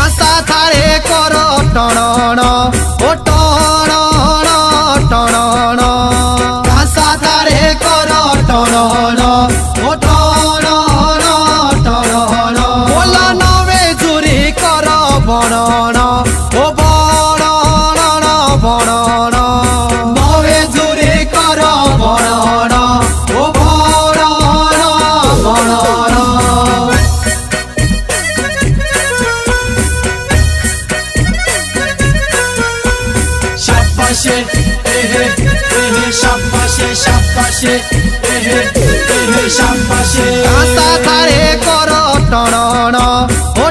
কাঁসা থারে কর টণন ও টণন টণন কাঁসা থারে কর টণন ও টণন টণন বলা নবে চুরি কর বণন ও বণন বণন নবে চুরি কর বণন ও বণন বণন Şapbaşı, ehe, ehe, şapbaşı, şapbaşı, ehe, ehe, şapbaşı. কাঁসা থারে কর টণন ও